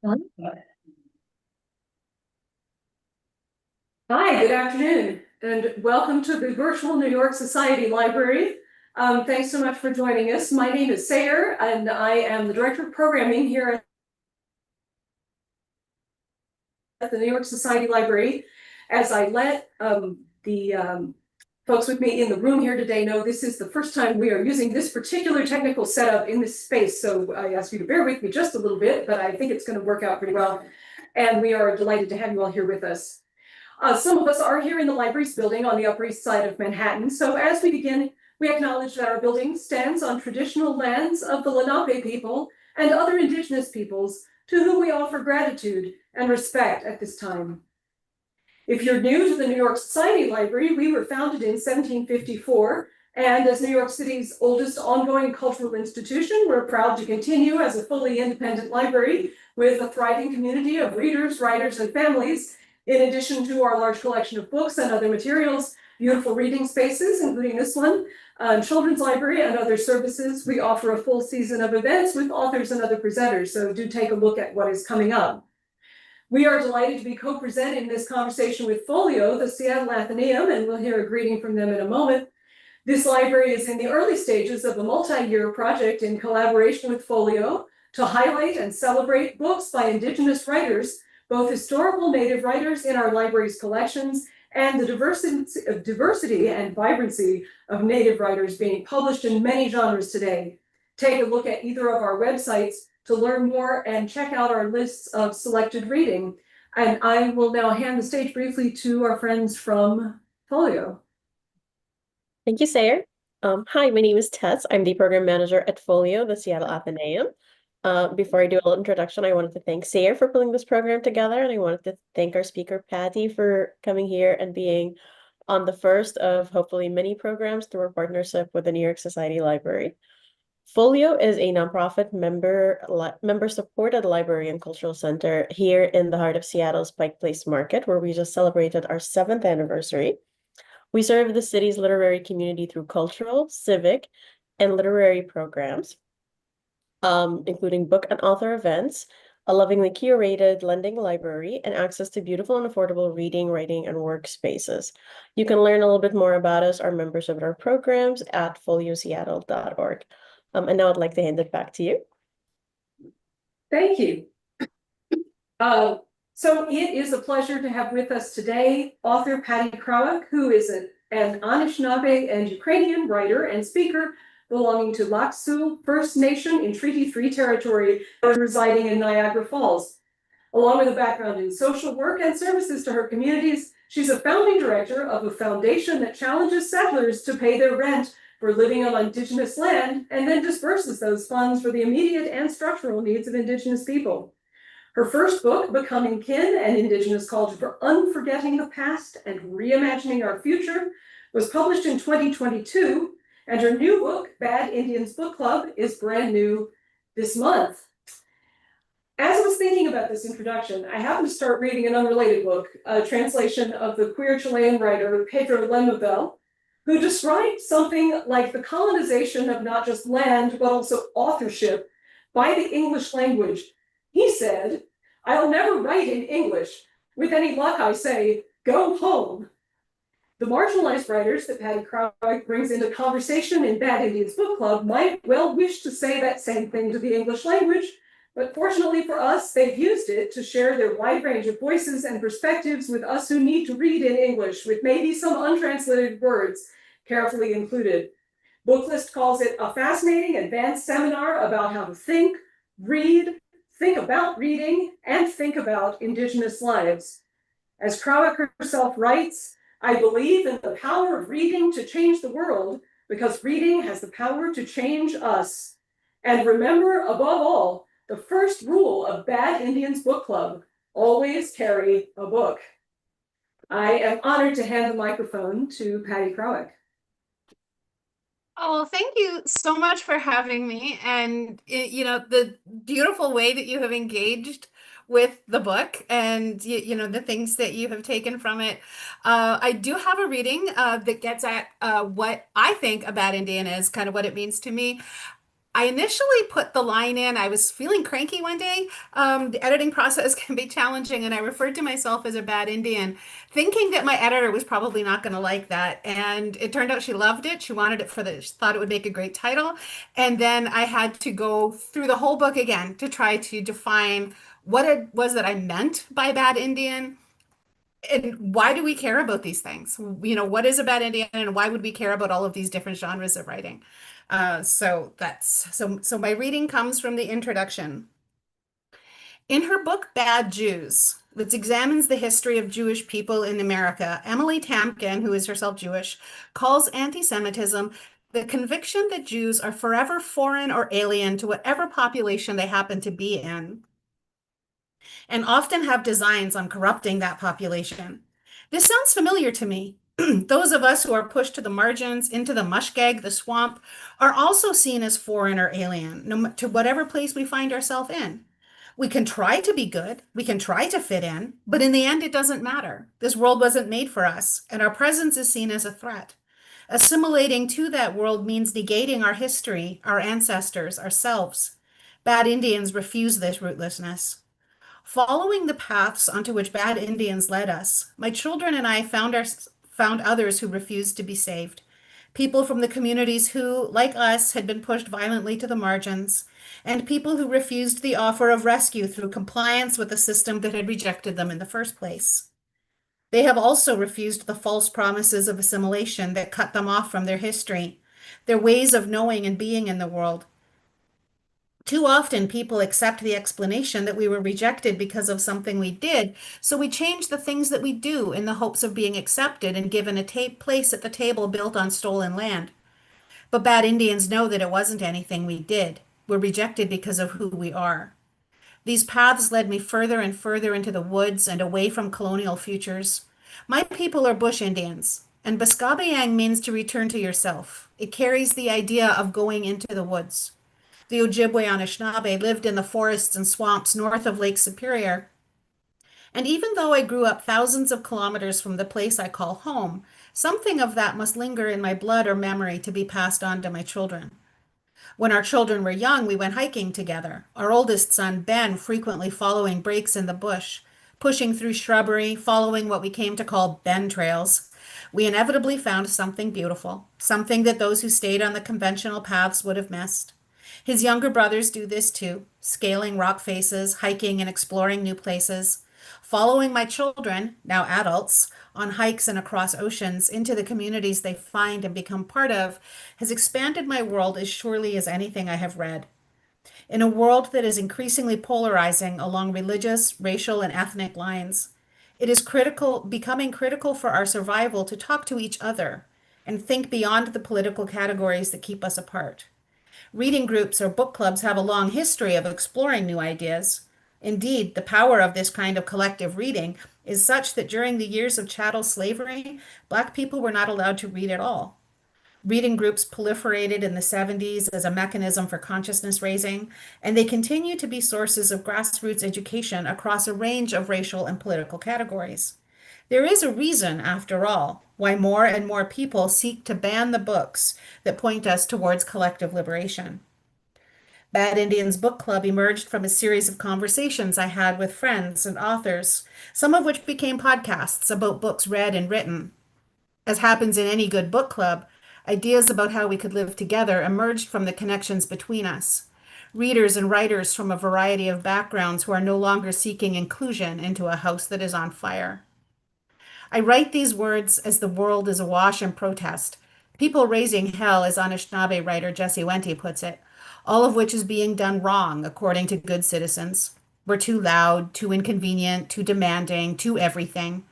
Hi, good afternoon, and welcome to the virtual New York Society Library. Thanks so much for joining us. My name is Sayer, and I am the Director of Programming here at the New York Society Library. As I let the folks with me in the room here today know, this is the first time we are using this particular technical setup in this space, so I ask you to bear with me just a little bit, but I think it's going to work out pretty well, and we are delighted to have you all here with us. Some of us are here in the library's building on the Upper East Side of Manhattan. So as we begin, we acknowledge that our building stands on traditional lands of the Lenape people and other indigenous peoples to whom we offer gratitude and respect at this time. If you're new to the New York Society Library, we were founded in 1754, and as New York City's oldest ongoing cultural institution, we're proud to continue as a fully independent library with a thriving community of readers, writers, and families. In addition to our large collection of books and other materials, beautiful reading spaces, including this one, children's library, and other services, we offer a full season of events with authors and other presenters, so do take a look at what is coming up. We are delighted to be co-presenting this conversation with Folio, the Seattle Athenaeum, and we'll hear a greeting from them in a moment. This library is in the early stages of a multi-year project in collaboration with Folio to highlight and celebrate books by Indigenous writers, both historical Native writers in our library's collections and the diversity and vibrancy of Native writers being published in many genres today. Take a look at either of our websites to learn more and check out our lists of selected reading. And I will now hand the stage briefly to our friends from Folio. Thank you, Sayer. Hi, my name is Tess. I'm the program manager at Folio, the Seattle Athenaeum. Before I do a little introduction, I wanted to thank Sayer for pulling this program together, and I wanted to thank our speaker, Patty, for coming here and being on the first of hopefully many programs through our partnership with the New York Society Library. Folio is a nonprofit member-supported library and cultural center here in the heart of Seattle's Pike Place Market, where we just celebrated our 7th anniversary. We serve the city's literary community through cultural, civic, and literary programs, including book and author events, a lovingly curated lending library, and access to beautiful and affordable reading, writing, and workspaces. You can learn a little bit more about us, our members of our programs, at folioseattle.org. And now I'd like to hand it back to you. Thank you. So it is a pleasure to have with us today author Patty Krawec, who is an Anishinaabe and Ukrainian writer and speaker belonging to Lag-Sul First Nation in Treaty 3 territory, residing in Niagara Falls. Along with a background in social work and services to her communities, she's a founding director of a foundation that challenges settlers to pay their rent for living on Indigenous land and then disperses those funds for the immediate and structural needs of Indigenous people. Her first book, Becoming Kin, an Indigenous Culture for Unforgetting the Past and Reimagining Our Future, was published in 2022, and her new book, Bad Indians Book Club, is brand new this month. As I was thinking about this introduction, I happened to start reading an unrelated book, a translation of the queer Chilean writer Pedro Lemebel, who described something like the colonization of not just land, but also authorship by the English language. He said, "I'll never write in English. With any luck, I say, go home." The marginalized writers that Patty Krawec brings into conversation in Bad Indians Book Club might well wish to say that same thing to the English language, but fortunately for us, they've used it to share their wide range of voices and perspectives with us who need to read in English, with maybe some untranslated words carefully included. Booklist calls it a fascinating advanced seminar about how to think, read, think about reading, and think about Indigenous lives. As Krawec herself writes, "I believe in the power of reading to change the world because reading has the power to change us. And remember, above all, the first rule of Bad Indians Book Club, always carry a book." I am honored to hand the microphone to Patty Krawec. Oh, thank you so much for having me, and the beautiful way that you have engaged with the book and the things that you have taken from it. I do have a reading that gets at what I think about Indian is, kind of what it means to me. I initially put the line in, I was feeling cranky one day. The editing process can be challenging, and I referred to myself as a bad Indian, thinking that my editor was probably not going to like that. And it turned out she loved it. She wanted it she thought it would make a great title. And then I had to go through the whole book again to try to define what it was that I meant by bad Indian. And why do we care about these things? What is a bad Indian, and why would we care about all of these different genres of writing? So my reading comes from the introduction. In her book Bad Jews, which examines the history of Jewish people in America, Emily Tamkin, who is herself Jewish, calls anti-Semitism the conviction that Jews are forever foreign or alien to whatever population they happen to be in, and often have designs on corrupting that population. This sounds familiar to me. Those of us who are pushed to the margins, into the mushkeg, the swamp, are also seen as foreign or alien, to whatever place we find ourselves in. We can try to be good, we can try to fit in, but in the end, it doesn't matter. This world wasn't made for us, and our presence is seen as a threat. Assimilating to that world means negating our history, our ancestors, ourselves. Bad Indians refuse this rootlessness. Following the paths onto which bad Indians led us, my children and I found others who refused to be saved. People from the communities who, like us, had been pushed violently to the margins, and people who refused the offer of rescue through compliance with the system that had rejected them in the first place. They have also refused the false promises of assimilation that cut them off from their history, their ways of knowing and being in the world. Too often, people accept the explanation that we were rejected because of something we did, so we change the things that we do in the hopes of being accepted and given a place at the table built on stolen land. But bad Indians know that it wasn't anything we did. We're rejected because of who we are. These paths led me further and further into the woods and away from colonial futures. My people are bush Indians, and Baskabayang means to return to yourself. It carries the idea of going into the woods. The Ojibwe Anishinaabe lived in the forests and swamps north of Lake Superior. And even though I grew up thousands of kilometers from the place I call home, something of that must linger in my blood or memory to be passed on to my children. When our children were young, we went hiking together, our oldest son, Ben, frequently following breaks in the bush, pushing through shrubbery, following what we came to call Ben trails. We inevitably found something beautiful, something that those who stayed on the conventional paths would have missed. His younger brothers do this too, scaling rock faces, hiking and exploring new places. Following my children, now adults, on hikes and across oceans into the communities they find and become part of has expanded my world as surely as anything I have read. In a world that is increasingly polarizing along religious, racial, and ethnic lines, it is becoming critical for our survival to talk to each other and think beyond the political categories that keep us apart. Reading groups or book clubs have a long history of exploring new ideas. Indeed, the power of this kind of collective reading is such that during the years of chattel slavery, Black people were not allowed to read at all. Reading groups proliferated in the 70s as a mechanism for consciousness raising, and they continue to be sources of grassroots education across a range of racial and political categories. There is a reason, after all, why more and more people seek to ban the books that point us towards collective liberation. Bad Indians Book Club emerged from a series of conversations I had with friends and authors, some of which became podcasts about books read and written. As happens in any good book club, ideas about how we could live together emerged from the connections between us. Readers and writers from a variety of backgrounds who are no longer seeking inclusion into a house that is on fire. I write these words as the world is awash in protest. People raising hell, as Anishinaabe writer Jesse Wente puts it, all of which is being done wrong, according to good citizens. We're too loud, too inconvenient, too demanding, too everything.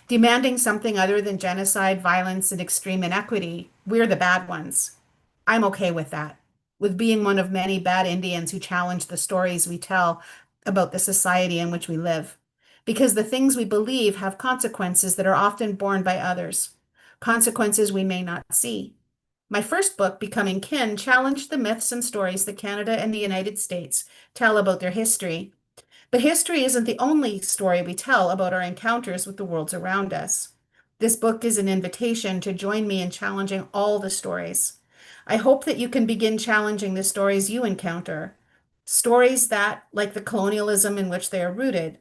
Demanding something other than genocide, violence, and extreme inequity. We're the bad ones. I'm okay with that, with being one of many bad Indians who challenge the stories we tell about the society in which we live. Because the things we believe have consequences that are often borne by others, consequences we may not see. My first book, Becoming Kin, challenged the myths and stories that Canada and the United States tell about their history. But history isn't the only story we tell about our encounters with the worlds around us. This book is an invitation to join me in challenging all the stories. I hope that you can begin challenging the stories you encounter, stories that, like the colonialism in which they are rooted,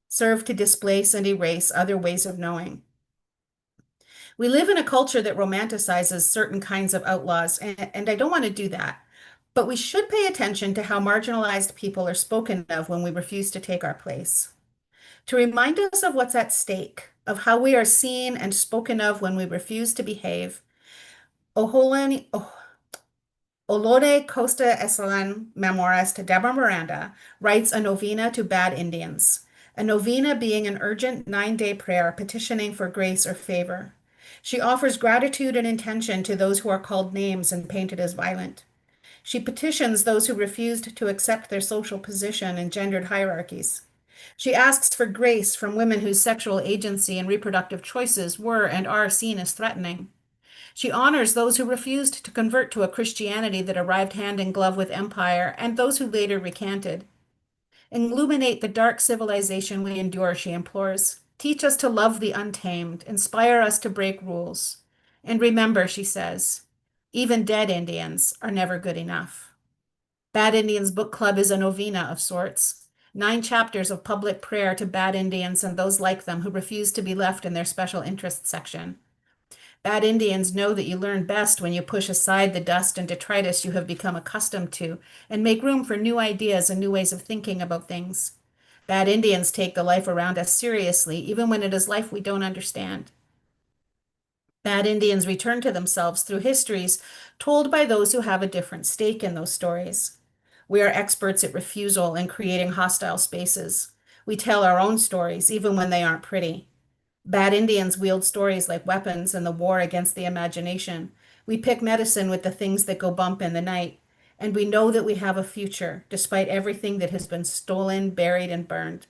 serve to displace and erase other ways of knowing. We live in a culture that romanticizes certain kinds of outlaws, and I don't want to do that. But we should pay attention to how marginalized people are spoken of when we refuse to take our place. To remind us of what's at stake, of how we are seen and spoken of when we refuse to behave, Oholoni, Olore Costa Esalan, memoirist Deborah Miranda, writes a novena to bad Indians, a novena being an urgent 9-day prayer petitioning for grace or favor. She offers gratitude and intention to those who are called names and painted as violent. She petitions those who refused to accept their social position in gendered hierarchies. She asks for grace from women whose sexual agency and reproductive choices were and are seen as threatening. She honors those who refused to convert to a Christianity that arrived hand in glove with empire and those who later recanted. Illuminate the dark civilization we endure, she implores. Teach us to love the untamed, inspire us to break rules. And remember, she says, even dead Indians are never good enough. Bad Indians Book Club is a novena of sorts. 9 chapters of public prayer to bad Indians and those like them who refuse to be left in their special interest section. Bad Indians know that you learn best when you push aside the dust and detritus you have become accustomed to and make room for new ideas and new ways of thinking about things. Bad Indians take the life around us seriously, even when it is life we don't understand. Bad Indians return to themselves through histories told by those who have a different stake in those stories. We are experts at refusal and creating hostile spaces. We tell our own stories, even when they aren't pretty. Bad Indians wield stories like weapons in the war against the imagination. We pick medicine with the things that go bump in the night. And we know that we have a future, despite everything that has been stolen, buried, and burned.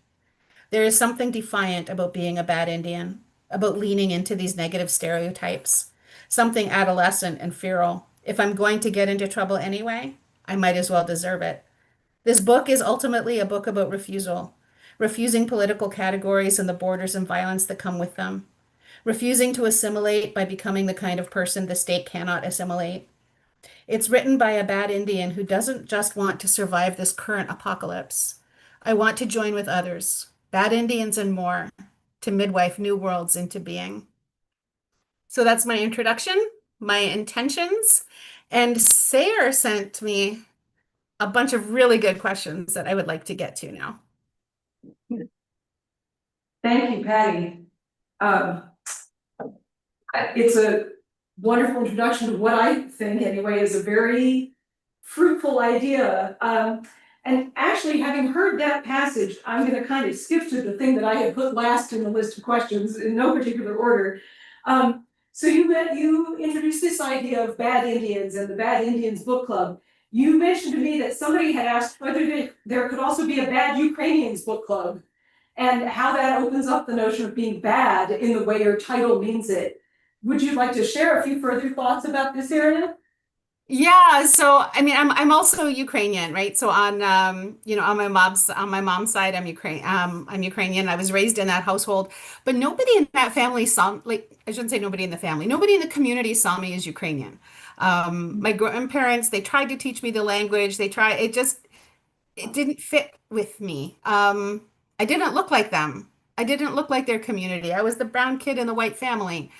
There is something defiant about being a bad Indian, about leaning into these negative stereotypes, something adolescent and feral. If I'm going to get into trouble anyway, I might as well deserve it. This book is ultimately a book about refusal, refusing political categories and the borders and violence that come with them, refusing to assimilate by becoming the kind of person the state cannot assimilate. It's written by a bad Indian who doesn't just want to survive this current apocalypse. I want to join with others, bad Indians and more, to midwife new worlds into being. So that's my introduction, my intentions, and Sayer sent me a bunch of really good questions that I would like to get to now. Thank you, Patty. Um, it's a wonderful introduction to what I think, anyway, is a very fruitful idea. And actually, having heard that passage, I'm going to kind of skip to the thing that I had put last in the list of questions in no particular order. So you introduced this idea of bad Indians and the Bad Indians Book Club. You mentioned to me that somebody had asked whether there could also be a Bad Ukrainians Book Club, and how that opens up the notion of being bad in the way your title means it. Would you like to share a few further thoughts about this area? Yeah, so I mean, I'm also Ukrainian, right? So on on my mom's side, I'm Ukrainian. I was raised in that household, but nobody in that family saw, like, I shouldn't say nobody in the family, nobody in the community saw me as Ukrainian. My grandparents, they tried to teach me the language. It didn't fit with me. I didn't look like them. I didn't look like their community. I was the brown kid in the white family.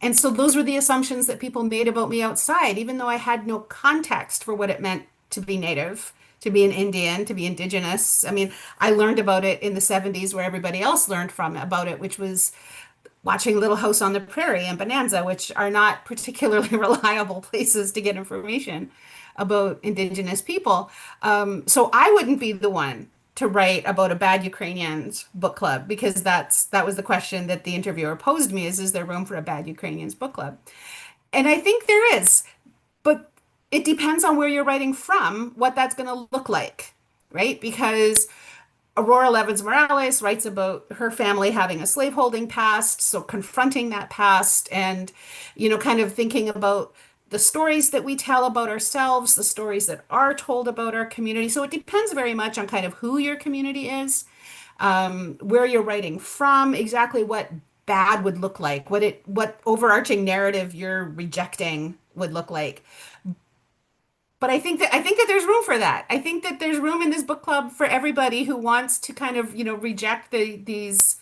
And so those were the assumptions that people made about me outside, even though I had no context for what it meant to be Native, to be an Indian, to be Indigenous. I mean, I learned about it in the 70s where everybody else learned from about it, which was watching Little House on the Prairie and Bonanza, which are not particularly reliable places to get information about Indigenous people. So I wouldn't be the one to write about a bad Ukrainians book club because that was the question that the interviewer posed me is there room for a bad Ukrainians book club? And I think there is, but it depends on where you're writing from, what that's going to look like, right? Because Aurora Levins Morales writes about her family having a slaveholding past, so confronting that past and, kind of thinking about the stories that we tell about ourselves, the stories that are told about our community. So it depends very much on kind of who your community is, where you're writing from, exactly what bad would look like, what overarching narrative you're rejecting would look like. But I think that there's room for that. I think that there's room in this book club for everybody who wants to kind of, reject these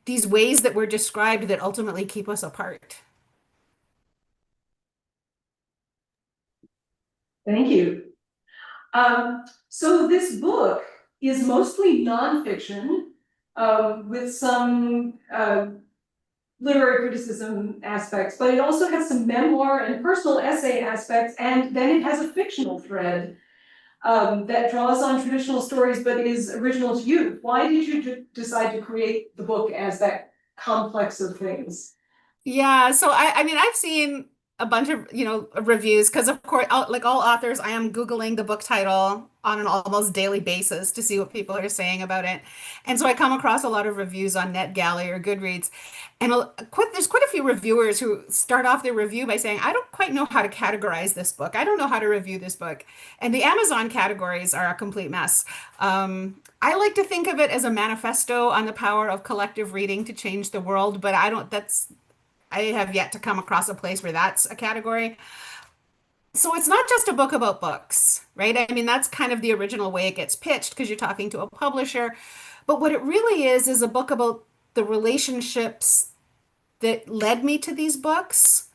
ways that were described that ultimately keep us apart. Thank you. So this book is mostly nonfiction, with some literary criticism aspects, but it also has some memoir and personal essay aspects, and then it has a fictional thread that draws on traditional stories but is original to you. Why did you decide to create the book as that complex of things? Yeah, so I mean I've seen a bunch of reviews because of course like all authors I am Googling the book title on an almost daily basis to see what people are saying about it. And so I come across a lot of reviews on NetGalley or Goodreads, and there's quite a few reviewers who start off their review by saying, I don't quite know how to categorize this book. I don't know how to review this book. And the Amazon categories are a complete mess. I like to think of it as a manifesto on the power of collective reading to change the world, but I have yet to come across a place where that's a category. So it's not just a book about books, right? I mean, that's kind of the original way it gets pitched because you're talking to a publisher. But what it really is a book about the relationships that led me to these books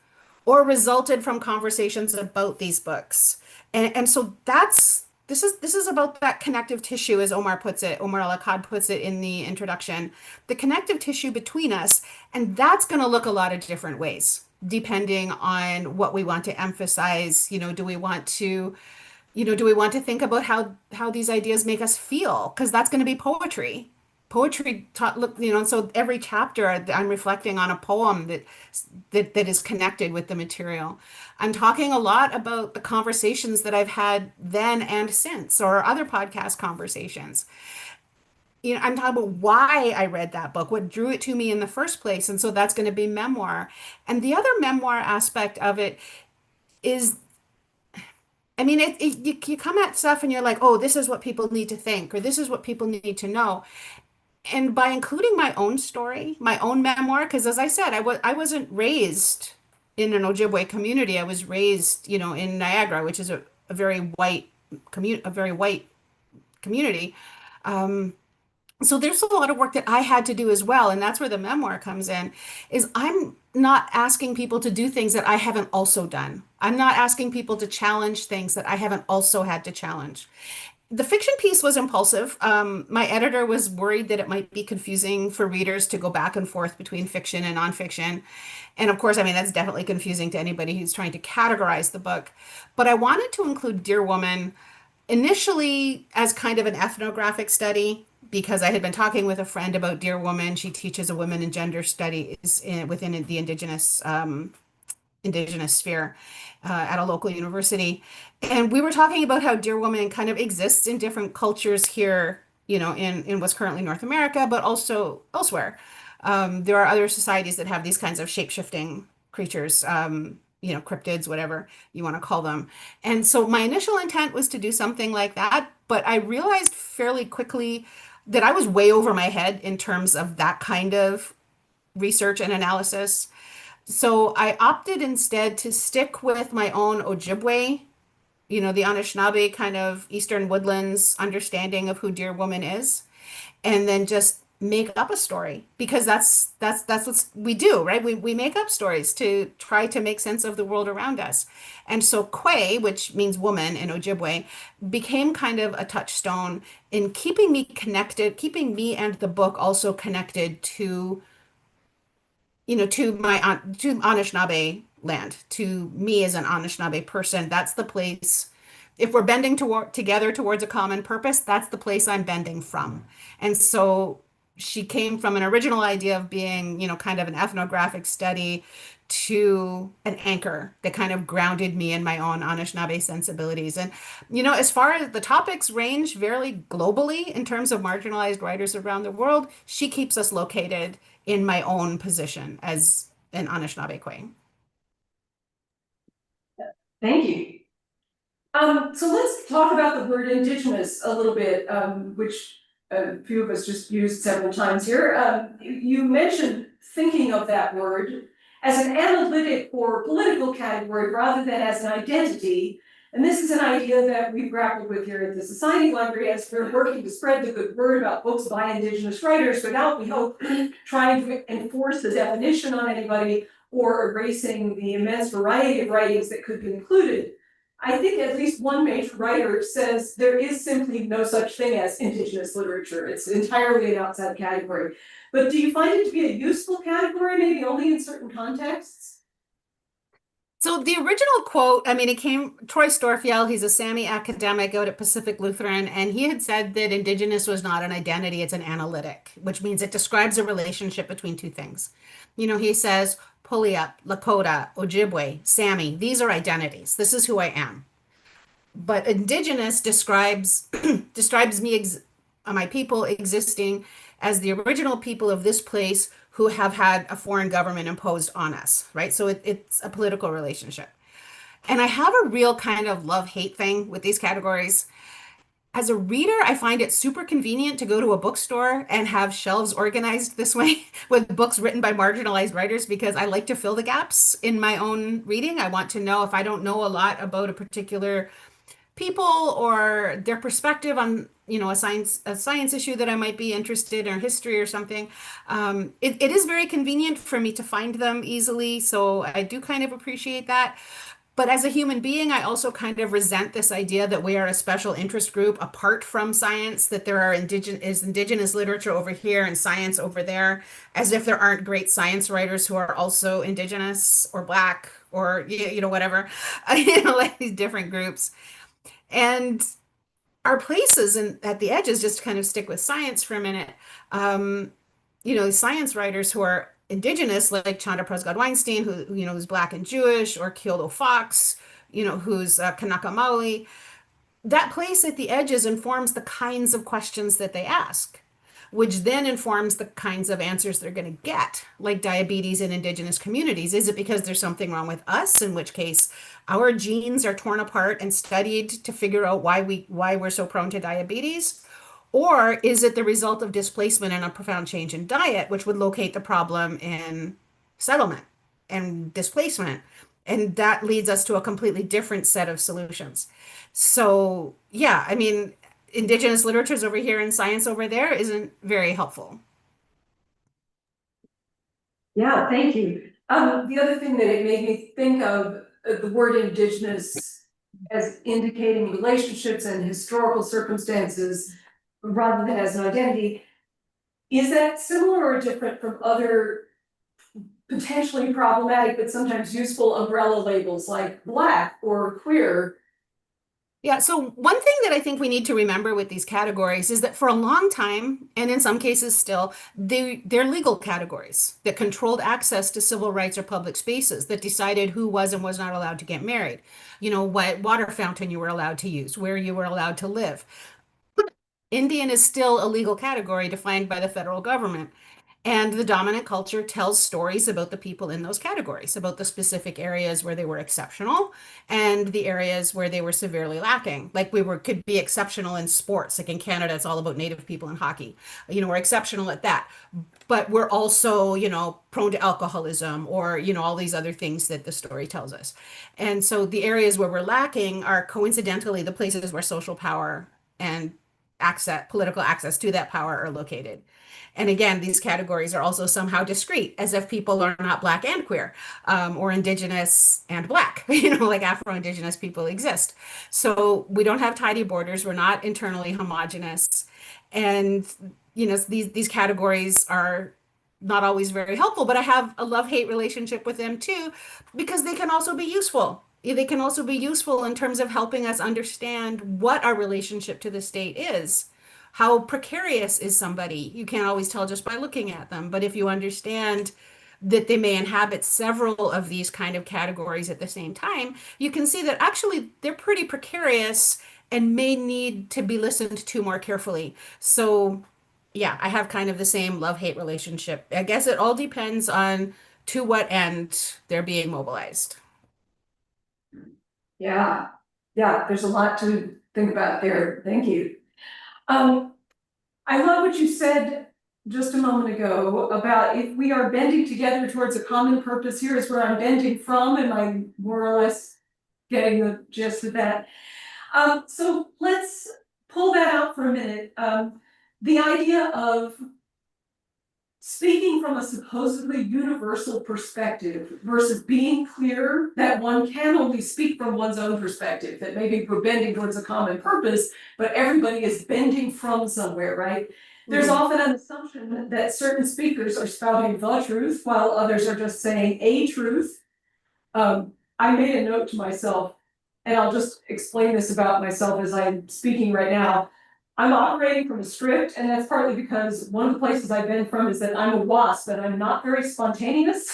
or resulted from conversations about these books. And so this is about that connective tissue, as Omar puts it, Omar Al-Akkad puts it in the introduction, the connective tissue between us, and that's going to look a lot of different ways, depending on what we want to emphasize. Do we want to think about how these ideas make us feel? Because that's going to be poetry. Poetry taught, look, and so every chapter I'm reflecting on a poem that is connected with the material. I'm talking a lot about the conversations that I've had then and since, or other podcast conversations. I'm talking about why I read that book, what drew it to me in the first place. And so that's going to be memoir. And the other memoir aspect of it is, I mean, you come at stuff and you're like, oh, this is what people need to think, or this is what people need to know. And by including my own story, my own memoir, because as I said, I wasn't raised in an Ojibwe community. I was raised, in Niagara, which is a very white community. So there's a lot of work that I had to do as well, and that's where the memoir comes in, is I'm not asking people to do things that I haven't also done. I'm not asking people to challenge things that I haven't also had to challenge. The fiction piece was impulsive. My editor was worried that it might be confusing for readers to go back and forth between fiction and nonfiction. And of course, I mean, that's definitely confusing to anybody who's trying to categorize the book. But I wanted to include Dear Woman initially as kind of an ethnographic study because I had been talking with a friend about Dear Woman. She teaches a women and gender studies within the Indigenous sphere at a local university. And we were talking about how Dear Woman kind of exists in different cultures here, in what's currently North America, but also elsewhere. There are other societies that have these kinds of shape-shifting creatures, cryptids, whatever you want to call them. And so my initial intent was to do something like that, but I realized fairly quickly that I was way over my head in terms of that kind of research and analysis. So I opted instead to stick with my own Ojibwe, the Anishinaabe kind of Eastern Woodlands understanding of who Dear Woman is, and then just make up a story because that's what we do, right? We make up stories to try to make sense of the world around us. And so Kwe, which means woman in Ojibwe, became kind of a touchstone in keeping me connected, keeping me and the book also connected to to Anishinaabe land, to me as an Anishinaabe person. That's the place. If we're bending together towards a common purpose, that's the place I'm bending from. And so she came from an original idea of being, kind of an ethnographic study to an anchor that kind of grounded me in my own Anishinaabe sensibilities. And, as far as the topics range very globally in terms of marginalized writers around the world, she keeps us located in my own position as an Anishinaabe Queen. Thank you. So let's talk about the word Indigenous a little bit, which a few of us just used several times here. You mentioned thinking of that word as an analytic or political category rather than as an identity. And this is an idea that we've grappled with here at the Society Library as we're working to spread the good word about books by Indigenous writers without, we hope, trying to enforce the definition on anybody or erasing the immense variety of writings that could be included. I think at least one major writer says there is simply no such thing as Indigenous literature. It's entirely an outside category. But do you find it to be a useful category, maybe only in certain contexts? So the original quote, I mean, it came, Troy Storfield, he's a Sami academic out at Pacific Lutheran, and he had said that Indigenous was not an identity, it's an analytic, which means it describes a relationship between two things. You know, he says, Puyallup, Lakota, Ojibwe, Sami, these are identities. This is who I am. But Indigenous describes describes me, my people existing as the original people of this place who have had a foreign government imposed on us, right? So it's a political relationship. And I have a real kind of love-hate thing with these categories. As a reader, I find it super convenient to go to a bookstore and have shelves organized this way with books written by marginalized writers because I like to fill the gaps in my own reading. I want to know if I don't know a lot about a particular people or their perspective on, you know, a science issue that I might be interested in, or history or something. It is very convenient for me to find them easily, so I do kind of appreciate that. But as a human being, I also kind of resent this idea that we are a special interest group apart from science, that there are indigenous literature over here and science over there, as if there aren't great science writers who are also indigenous or black or, you know, whatever, you know, like these different groups. And our places and at the edges, just to kind of stick with science for a minute, you know, science writers who are indigenous, like Chandra Prescott Weinstein, who, you know, who's black and Jewish, or Kyoto Fox, you know, who's Kanaka Maoli, that place at the edges informs the kinds of questions that they ask, which then informs the kinds of answers they're going to get, like diabetes in indigenous communities. Is it because there's something wrong with us, in which case our genes are torn apart and studied to figure out why we're so prone to diabetes? Or is it the result of displacement and a profound change in diet, which would locate the problem in settlement and displacement? And that leads us to a completely different set of solutions. So, yeah, I mean, indigenous literatures over here and science over there isn't very helpful. Yeah, thank you. The other thing that it made me think of, the word indigenous as indicating relationships and historical circumstances rather than as an identity. Is that similar or different from other potentially problematic but sometimes useful umbrella labels like Black or queer? Yeah, so one thing that I think we need to remember with these categories is that for a long time, and in some cases still, they're legal categories that controlled access to civil rights or public spaces, that decided who was and was not allowed to get married, you know, what water fountain you were allowed to use, where you were allowed to live. Indian is still a legal category defined by the federal government. And the dominant culture tells stories about the people in those categories, about the specific areas where they were exceptional and the areas where they were severely lacking. Like could be exceptional in sports. Like in Canada, it's all about Native people in hockey. You know, we're exceptional at that. But we're also, you know, prone to alcoholism or, you know, all these other things that the story tells us. And so the areas where we're lacking are coincidentally the places where social power and political access to that power are located. And again, these categories are also somehow discrete, as if people are not Black and queer, or Indigenous and Black, you know, like Afro-Indigenous people exist. So we don't have tidy borders. We're not internally homogenous. And, you know, these categories are not always very helpful, but I have a love-hate relationship with them too, because they can also be useful. They can also be useful in terms of helping us understand what our relationship to the state is. How precarious is somebody? You can't always tell just by looking at them, but if you understand that they may inhabit several of these kind of categories at the same time, you can see that actually they're pretty precarious and may need to be listened to more carefully. So, yeah, I have kind of the same love-hate relationship. I guess it all depends on to what end they're being mobilized. Yeah, there's a lot to think about there. Thank you. I love what you said just a moment ago about if we are bending together towards a common purpose. Here is where I'm bending from, and I more or less getting the gist of that. So let's pull that out for a minute. The idea of speaking from a supposedly universal perspective versus being clear that one can only speak from one's own perspective, that maybe we're bending towards a common purpose, but everybody is bending from somewhere, right? There's often an assumption that certain speakers are spouting the truth while others are just saying a truth. I made a note to myself, and I'll just explain this about myself as I'm speaking right now. I'm operating from a script, and that's partly because one of the places I've been from is that I'm a wasp and I'm not very spontaneous.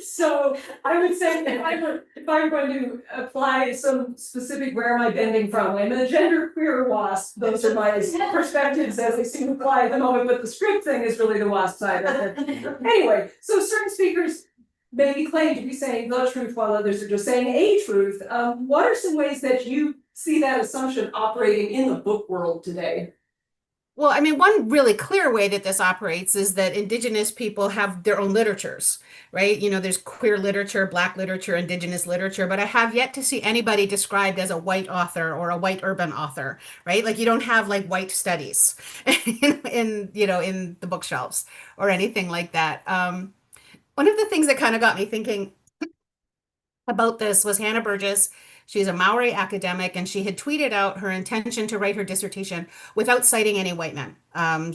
So I would say if I'm going to apply some specific where am I bending from, I'm a genderqueer wasp. Those are my perspectives as they seem to apply at the moment, but the script thing is really the wasp side of it. Anyway, so certain speakers maybe claim to be saying the truth while others are just saying a truth. What are some ways that you see that assumption operating in the book world today? Well, I mean, one really clear way that this operates is that Indigenous people have their own literatures, right? You know, there's queer literature, Black literature, Indigenous literature, but I have yet to see anybody described as a white author or a white urban author, right? Like you don't have like white studies in the bookshelves or anything like that. One of the things that kind of got me thinking about this was Hannah Burgess. She's a Maori academic, and she had tweeted out her intention to write her dissertation without citing any white men.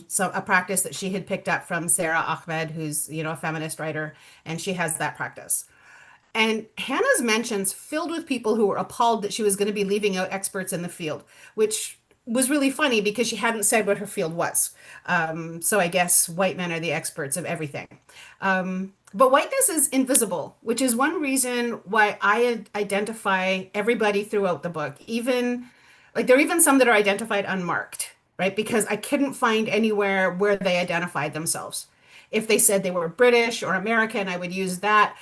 So a practice that she had picked up from Sarah Ahmed, who's, a feminist writer, and she has that practice. And Hannah's mentions filled with people who were appalled that she was going to be leaving out experts in the field, which was really funny because she hadn't said what her field was. So I guess white men are the experts of everything. But whiteness is invisible, which is one reason why I identify everybody throughout the book. Even like there are even some that are identified unmarked, right? Because I couldn't find anywhere where they identified themselves. If they said they were British or American, I would use that.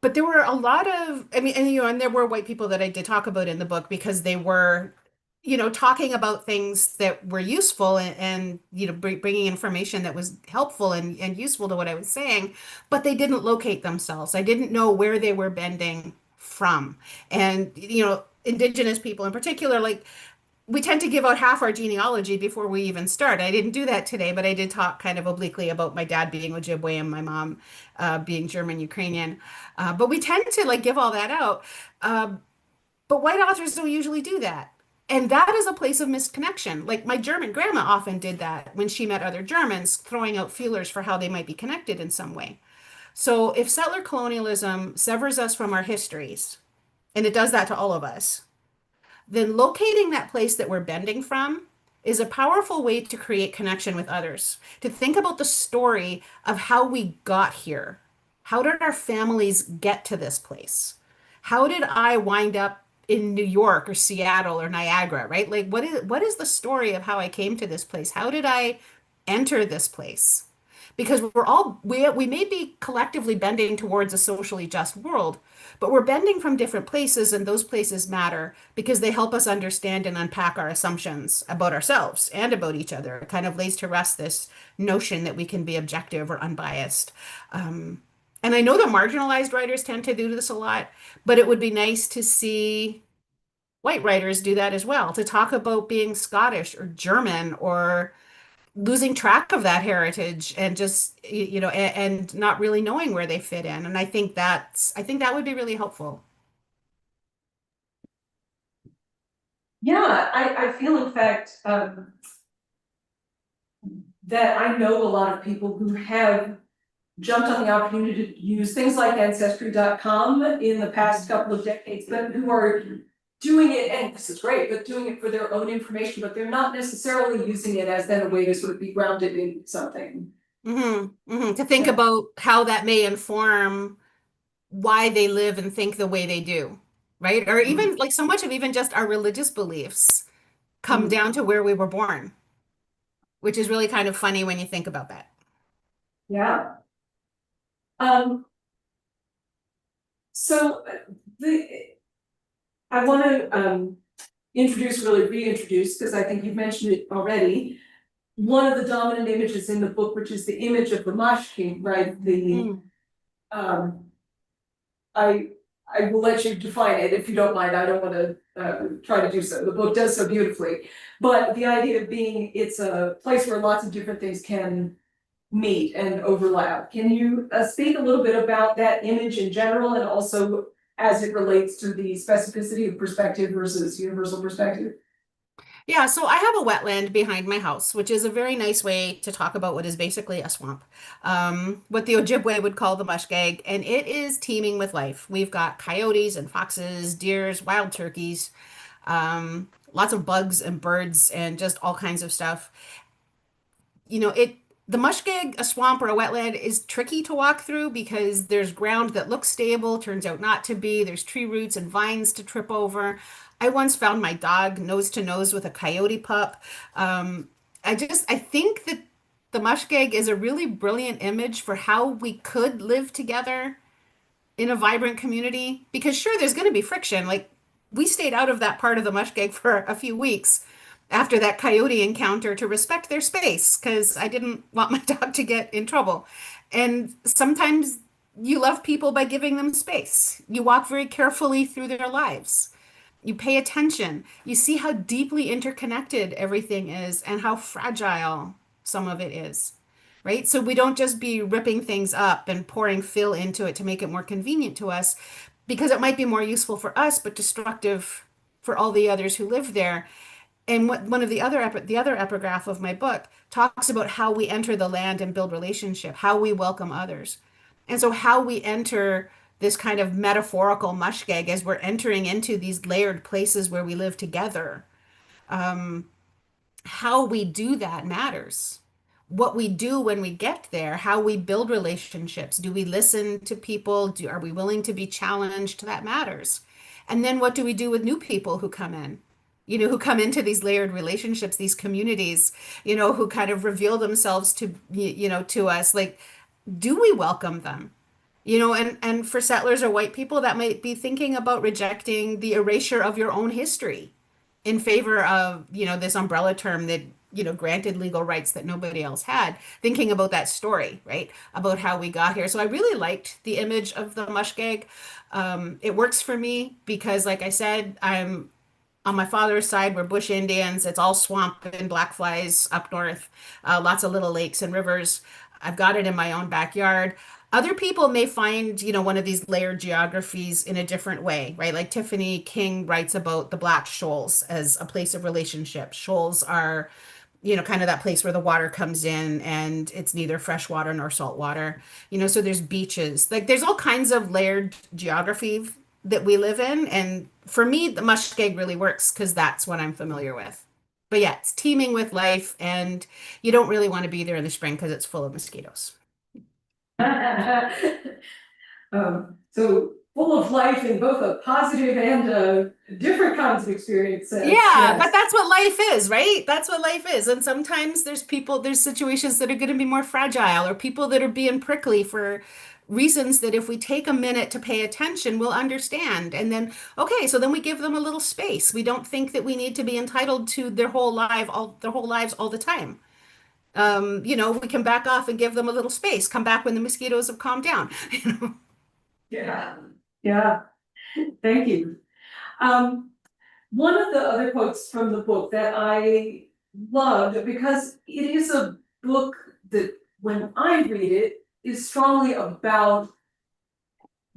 But there were a lot of, I mean, and there were white people that I did talk about in the book because they were, talking about things that were useful and bringing information that was helpful and useful to what I was saying, but they didn't locate themselves. I didn't know where they were bending from. And, Indigenous people in particular, like, we tend to give out half our genealogy before we even start. I didn't do that today, but I did talk kind of obliquely about my dad being Ojibwe and my mom being German Ukrainian. But we tend to like give all that out. But white authors don't usually do that. And that is a place of misconnection. Like my German grandma often did that when she met other Germans, throwing out feelers for how they might be connected in some way. So if settler colonialism severs us from our histories, and it does that to all of us, then locating that place that we're bending from is a powerful way to create connection with others, to think about the story of how we got here. How did our families get to this place? How did I wind up in New York or Seattle or Niagara, right? Like what is the story of how I came to this place? How did I enter this place? Because we may be collectively bending towards a socially just world, but we're bending from different places, and those places matter because they help us understand and unpack our assumptions about ourselves and about each other. It kind of lays to rest this notion that we can be objective or unbiased. And I know that marginalized writers tend to do this a lot, but it would be nice to see white writers do that as well, to talk about being Scottish or German or losing track of that heritage and just and not really knowing where they fit in. And I think that would be really helpful. Yeah, I feel in fact that I know a lot of people who have jumped on the opportunity to use things like ancestry.com in the past couple of decades, but who are doing it, and this is great, but doing it for their own information, but they're not necessarily using it as then a way to sort of be grounded in something. To think Yeah. about how that may inform why they live and think the way they do, right? Or even like so much of even just our religious beliefs come down to where we were born, which is really kind of funny when you think about that. Yeah. So I want to reintroduce, because I think you've mentioned it already, one of the dominant images in the book, which is the image of the mashkin, right? The I will let you define it if you don't mind. I don't want to try to do so. The book does so beautifully. But the idea of being, it's a place where lots of different things can meet and overlap. Can you speak a little bit about that image in general and also as it relates to the specificity of perspective versus universal perspective? Yeah, so I have a wetland behind my house, which is a very nice way to talk about what is basically a swamp, what the Ojibwe would call the mushgag, and it is teeming with life. We've got coyotes and foxes, deers, wild turkeys, lots of bugs and birds, and just all kinds of stuff. The mushgag, a swamp or a wetland, is tricky to walk through because there's ground that looks stable, turns out not to be. There's tree roots and vines to trip over. I once found my dog nose to nose with a coyote pup. I think that the mushgag is a really brilliant image for how we could live together in a vibrant community. Because sure, there's going to be friction. Like we stayed out of that part of the mushgag for a few weeks after that coyote encounter to respect their space because I didn't want my dog to get in trouble. And sometimes you love people by giving them space. You walk very carefully through their lives. You pay attention. You see how deeply interconnected everything is and how fragile some of it is, right? So we don't just be ripping things up and pouring fill into it to make it more convenient to us because it might be more useful for us, but destructive for all the others who live there. And one of the other epigraph of my book talks about how we enter the land and build relationship, how we welcome others. And so how we enter this kind of metaphorical mushgag as we're entering into these layered places where we live together. How we do that matters. What we do when we get there, how we build relationships. Do we listen to people? Are we willing to be challenged? That matters. And then what do we do with new people who come in? Who come into these layered relationships, these communities, who kind of reveal themselves to us. Like, do we welcome them? And for settlers or white people, that might be thinking about rejecting the erasure of your own history in favor of, this umbrella term that, granted legal rights that nobody else had, thinking about that story, right? About how we got here. So I really liked the image of the mushgag. It works for me because, like I said, I'm on my father's side, we're bush Indians. It's all swamp and black flies up north, lots of little lakes and rivers. I've got it in my own backyard. Other people may find, one of these layered geographies in a different way, right? Like Tiffany King writes about the Black Shoals as a place of relationship. Shoals are, kind of that place where the water comes in and it's neither fresh water nor salt water. So there's beaches. Like there's all kinds of layered geography that we live in. And for me, the mushgag really works because that's what I'm familiar with. But yeah, it's teeming with life, and you don't really want to be there in the spring because it's full of mosquitoes. So full of life in both a positive and different kinds of experiences. Yeah, Yes. but that's what life is, right? That's what life is. And sometimes there's situations that are going to be more fragile or people that are being prickly for reasons that if we take a minute to pay attention, we'll understand. And then, okay, so then we give them a little space. We don't think that we need to be entitled to their whole lives all the time. We can back off and give them a little space, come back when the mosquitoes have calmed down. Yeah. Yeah. Thank you. One of the other quotes from the book that I loved, because it is a book that when I read it is strongly about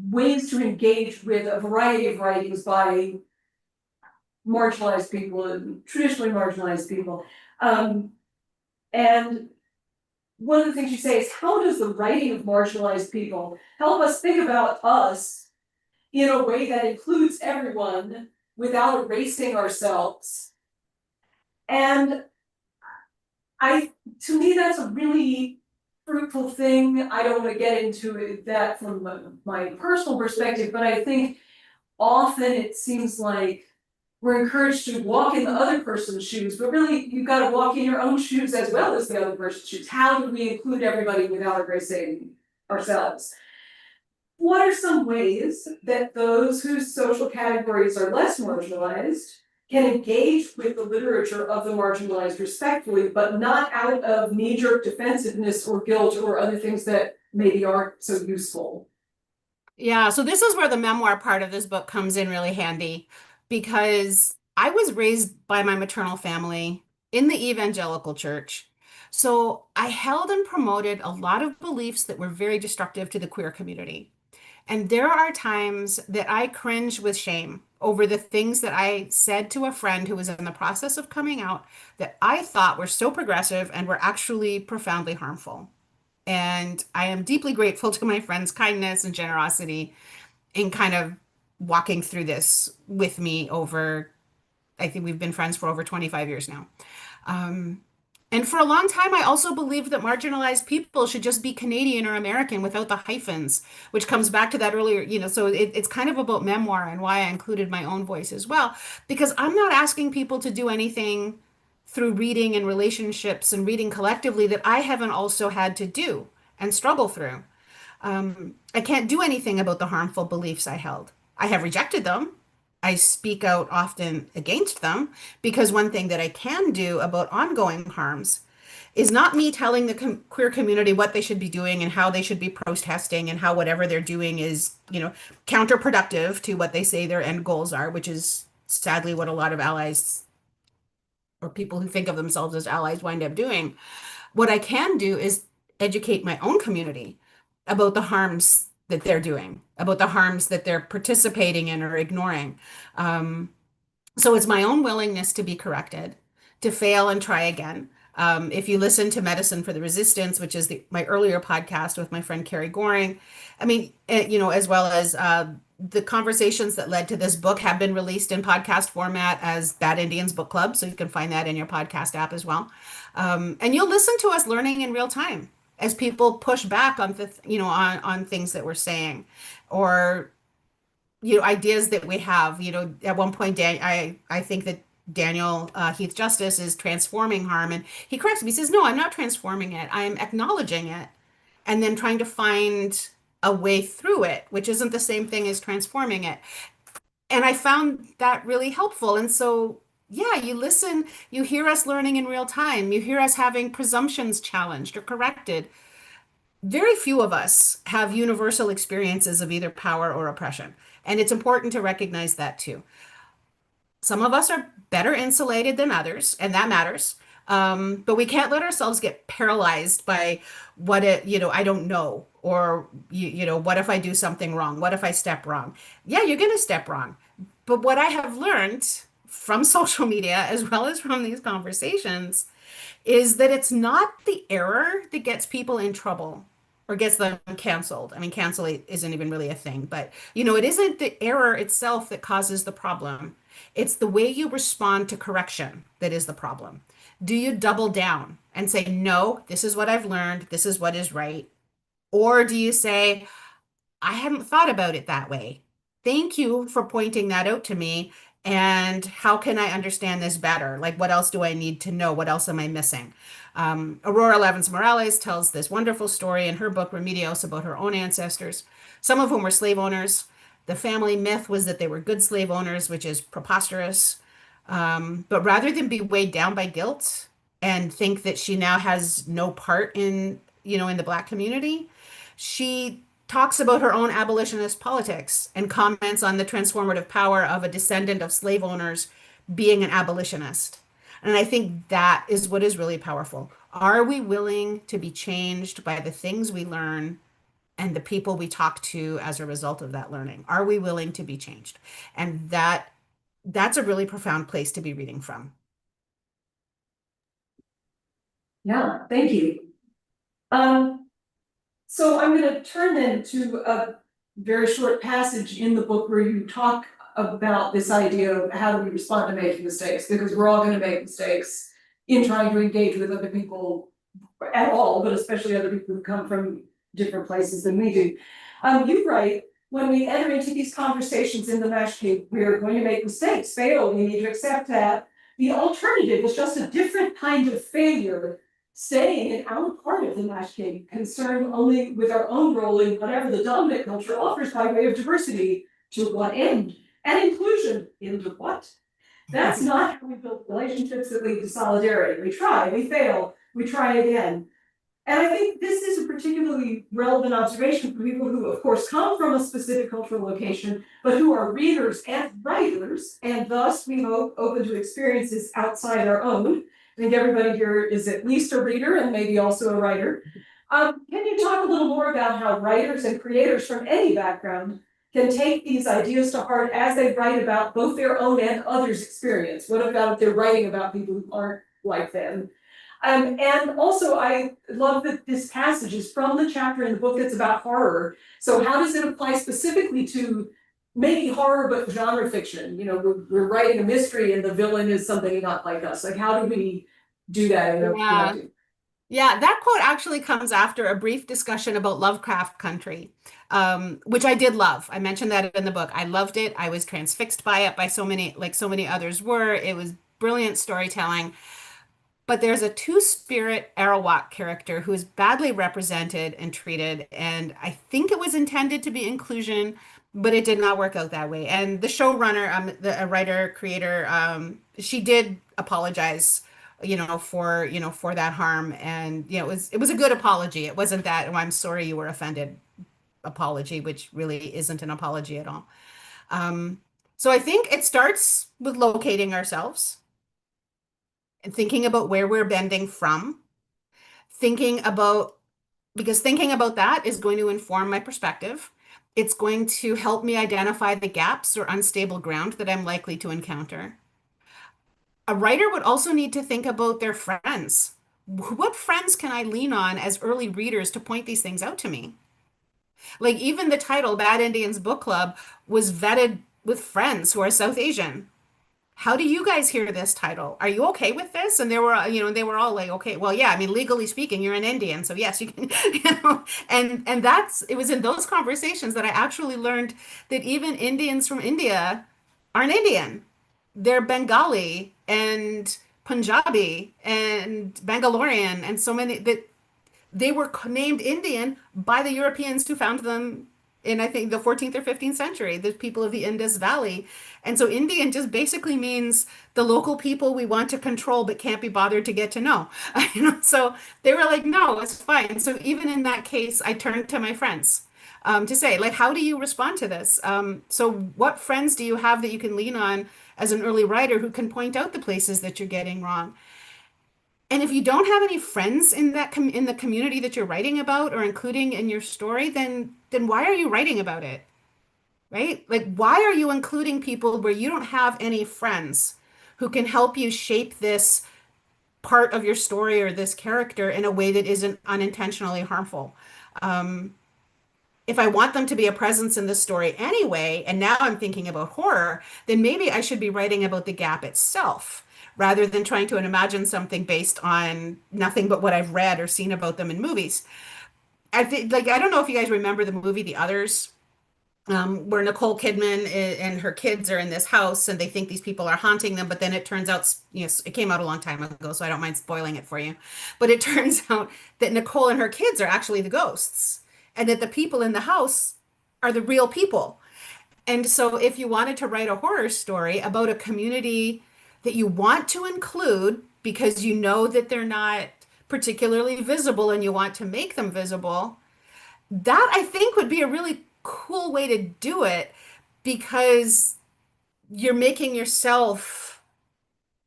ways to engage with a variety of writings by marginalized people and traditionally marginalized people. And one of the things you say is, how does the writing of marginalized people help us think about us in a way that includes everyone without erasing ourselves? And to me, that's a really fruitful thing. I don't want to get into that from my personal perspective, but I think often it seems like we're encouraged to walk in the other person's shoes, but really you've got to walk in your own shoes as well as the other person's shoes. How do we include everybody without erasing ourselves? What are some ways that those whose social categories are less marginalized can engage with the literature of the marginalized respectfully, but not out of knee-jerk defensiveness or guilt or other things that maybe aren't so useful? Yeah, so this is where the memoir part of this book comes in really handy because I was raised by my maternal family in the evangelical church. So I held and promoted a lot of beliefs that were very destructive to the queer community. And there are times that I cringe with shame over the things that I said to a friend who was in the process of coming out that I thought were so progressive and were actually profoundly harmful. And I am deeply grateful to my friend's kindness and generosity in kind of walking through this with me over, I think we've been friends for over 25 years now. Um, and for a long time, I also believed that marginalized people should just be Canadian or American without the hyphens, which comes back to that earlier, so it's kind of about memoir and why I included my own voice as well, because I'm not asking people to do anything through reading and relationships and reading collectively that I haven't also had to do and struggle through. I can't do anything about the harmful beliefs I held. I have rejected them. I speak out often against them because one thing that I can do about ongoing harms is not me telling the queer community what they should be doing and how they should be protesting and how whatever they're doing is, counterproductive to what they say their end goals are, which is sadly what a lot of allies or people who think of themselves as allies wind up doing. What I can do is educate my own community about the harms that they're doing, about the harms that they're participating in or ignoring. Um, so it's my own willingness to be corrected, to fail and try again. If you listen to Medicine for the Resistance, which is my earlier podcast with my friend Carrie Goring, I mean, as well as the conversations that led to this book have been released in podcast format as Bad Indians Book Club. So you can find that in your podcast app as well. And you'll listen to us learning in real time as people push back on on things that we're saying or ideas that we have. At one point, I think that Daniel Heath Justice is transforming harm, and he corrects me. He says, "No, I'm not transforming it. I am acknowledging it, and then trying to find a way through it, which isn't the same thing as transforming it." And I found that really helpful. And so, yeah, you listen, you hear us learning in real time, you hear us having presumptions challenged or corrected. Very few of us have universal experiences of either power or oppression. And it's important to recognize that too. Some of us are better insulated than others, and that matters. But we can't let ourselves get paralyzed by I don't know, or what if I do something wrong? What if I step wrong? Yeah, you're going to step wrong. But what I have learned from social media, as well as from these conversations, is that it's not the error that gets people in trouble or gets them canceled. I mean, cancel isn't even really a thing, but it isn't the error itself that causes the problem. It's the way you respond to correction that is the problem. Do you double down and say, no, this is what I've learned, this is what is right? Or do you say, I hadn't thought about it that way. Thank you for pointing that out to me. And how can I understand this better? Like, what else do I need to know? What else am I missing? Aurora Levins Morales tells this wonderful story in her book, Remedios, about her own ancestors, some of whom were slave owners. The family myth was that they were good slave owners, which is preposterous. But rather than be weighed down by guilt and think that she now has no part in the Black community, she talks about her own abolitionist politics and comments on the transformative power of a descendant of slave owners being an abolitionist. And I think that is what is really powerful. Are we willing to be changed by the things we learn and the people we talk to as a result of that learning? Are we willing to be changed? And that's a really profound place to be reading from. Yeah, thank you. So I'm going to turn then to a very short passage in the book where you talk about this idea of how do we respond to making mistakes, because we're all going to make mistakes in trying to engage with other people at all, but especially other people who come from different places than we do. You write, when we enter into these conversations in the Mash Cave, we're going to make mistakes, fail, we need to accept that. The alternative is just a different kind of failure, staying in our part of the Mash Cave, concerned only with our own role in whatever the dominant culture offers by way of diversity. To what end? And inclusion, into what? That's not how we build relationships that lead to solidarity. We try, we fail, we try again. And I think this is a particularly relevant observation for people who, of course, come from a specific cultural location, but who are readers and writers, and thus, we hope, open to experiences outside our own. I think everybody here is at least a reader and maybe also a writer. Can you talk a little more about how writers and creators from any background can take these ideas to heart as they write about both their own and others' experience? What about if they're writing about people who aren't like them? And also, I love that this passage is from the chapter in the book that's about horror. So how does it apply specifically to maybe horror, but genre fiction? You know, we're writing a mystery and the villain is somebody not like us. Like, how do we do that in a Yeah. writing? Yeah, that quote actually comes after a brief discussion about Lovecraft Country, which I did love. I mentioned that in the book. I loved it. I was transfixed by it, by so many, like so many others were. It was brilliant storytelling. But there's a two-spirit Arawak character who is badly represented and treated, and I think it was intended to be inclusion, but it did not work out that way. And the showrunner, the a writer creator, she did apologize, for that harm, and it was a good apology. It wasn't that, "Oh, I'm sorry you were offended" apology, which really isn't an apology at all. So I think it starts with locating ourselves and thinking about where we're bending from, thinking about, because thinking about that is going to inform my perspective. It's going to help me identify the gaps or unstable ground that I'm likely to encounter. A writer would also need to think about their friends. What friends can I lean on as early readers to point these things out to me? Like even the title, Bad Indians Book Club, was vetted with friends who are South Asian. How do you guys hear this title? Are you okay with this? And they were all like, okay, well, yeah, I mean, legally speaking, you're an Indian, so yes, you can, and it was in those conversations that I actually learned that even Indians from India aren't Indian. They're Bengali and Punjabi and Bangalorean and so many that they were named Indian by the Europeans who found them in, I think, the 14th or 15th century, the people of the Indus Valley. And so Indian just basically means the local people we want to control but can't be bothered to get to know. So they were like, no, it's fine. So even in that case, I turned to my friends to say, like, how do you respond to this? So what friends do you have that you can lean on as an early writer who can point out the places that you're getting wrong? And if you don't have any friends in in the community that you're writing about or including in your story, then why are you writing about it? Right? Like why are you including people where you don't have any friends who can help you shape this part of your story or this character in a way that isn't unintentionally harmful? If I want them to be a presence in the story anyway, and now I'm thinking about horror, then maybe I should be writing about the gap itself rather than trying to imagine something based on nothing but what I've read or seen about them in movies. I think, like, I don't know if you guys remember the movie The Others, where Nicole Kidman and her kids are in this house and they think these people are haunting them, but then it turns out, it came out a long time ago, so I don't mind spoiling it for you. But it turns out that Nicole and her kids are actually the ghosts, and that the people in the house are the real people. And so if you wanted to write a horror story about a community that you want to include because you know that they're not particularly visible and you want to make them visible, that I think would be a really cool way to do it because you're making yourself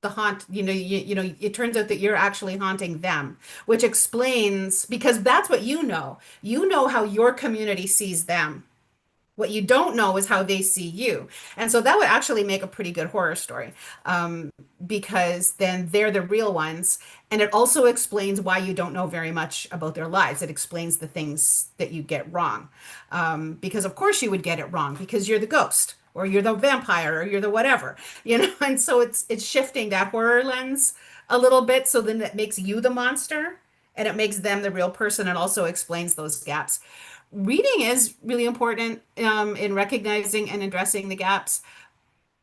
the haunt, it turns out that you're actually haunting them, which explains because that's what you know. You know how your community sees them. What you don't know is how they see you. And so that would actually make a pretty good horror story, because then they're the real ones. And it also explains why you don't know very much about their lives. It explains the things that you get wrong. Because of course you would get it wrong because you're the ghost or you're the vampire or you're the whatever, And so it's shifting that horror lens a little bit. So then it makes you the monster and it makes them the real person and also explains those gaps. Reading is really important in recognizing and addressing the gaps,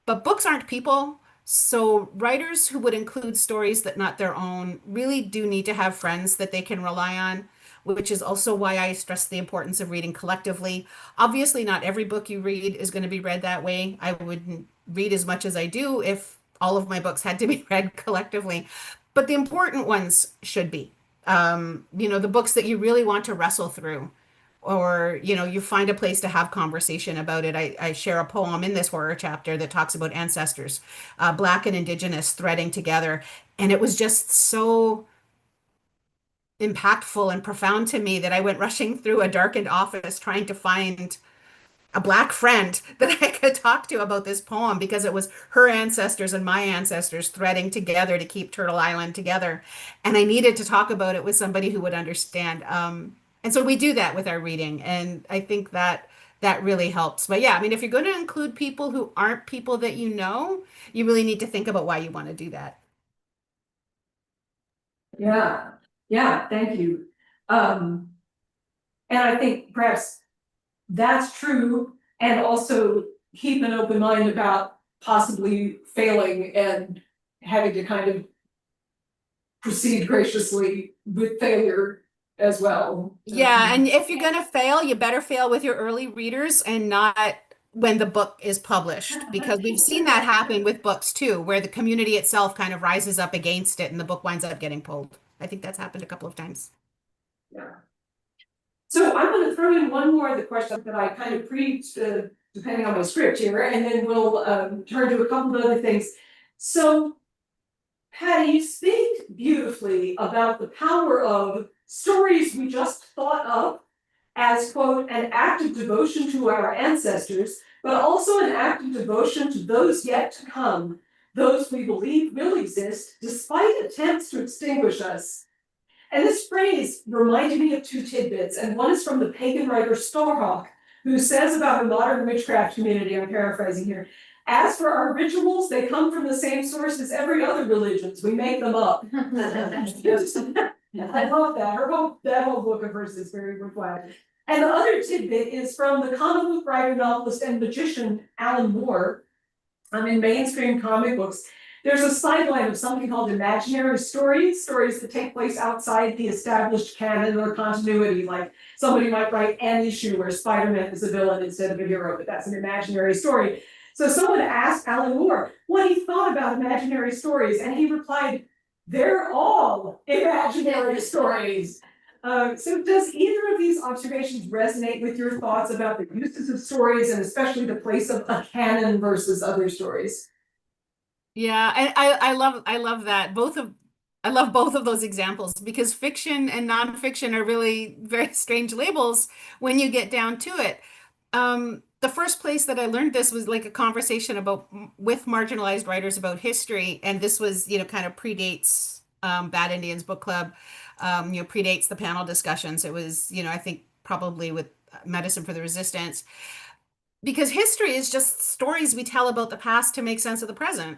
but books aren't people. So writers who would include stories that not their own really do need to have friends that they can rely on, which is also why I stress the importance of reading collectively. Obviously, not every book you read is going to be read that way. I wouldn't read as much as I do if all of my books had to be read collectively, but the important ones should be. The books that you really want to wrestle through, or, you find a place to have conversation about it. I share a poem in this horror chapter that talks about ancestors, Black and Indigenous threading together. And it was just so impactful and profound to me that I went rushing through a darkened office trying to find a Black friend that I could talk to about this poem, because it was her ancestors and my ancestors threading together to keep Turtle Island together. And I needed to talk about it with somebody who would understand. And so we do that with our reading. And I think that that really helps. But yeah, I mean, if you're going to include people who aren't people that you really need to think about why you want to do that. Yeah, yeah, thank you. And I think perhaps that's true, and also keep an open mind about possibly failing and having to kind of proceed graciously with failure as well. Yeah, and if you're going to fail, you better fail with your early readers and not when the book is published, because we've seen that happen with books too, where the community itself kind of rises up against it and the book winds up getting pulled. I think that's happened a couple of times. Yeah. So I'm going to throw in one more of the questions that I kind of preached, depending on my script here, and then we'll turn to a couple of other things. So, Patty, you speak beautifully about the power of stories we just thought of as, quote, an act of devotion to our ancestors, but also an act of devotion to those yet to come, those we believe will exist despite attempts to extinguish us. And this phrase reminded me of two tidbits, and one is from the pagan writer Starhawk, who says about the modern witchcraft community, I'm paraphrasing here, as for our rituals, they come from the same source as every other religions, we make them up. I love that, that whole book of verses is very worthwhile. And the other tidbit is from the comic book writer, novelist, and magician Alan Moore. In mainstream comic books, there's a sideline of something called imaginary stories, stories that take place outside the established canon or continuity. Like somebody might write an issue where Spider-Man is a villain instead of a hero, but that's an imaginary story. So someone asked Alan Moore what he thought about imaginary stories, and he replied, "They're all imaginary stories." So does either of these observations resonate with your thoughts about the uses of stories, and especially the place of a canon versus other stories? Yeah, I love that. I love both of those examples, because fiction and nonfiction are really very strange labels when you get down to it. The first place that I learned this was like a conversation with marginalized writers about history, and this was, kind of predates Bad Indians Book Club, predates the panel discussions. It was, I think probably with Medicine for the Resistance, because history is just stories we tell about the past to make sense of the present.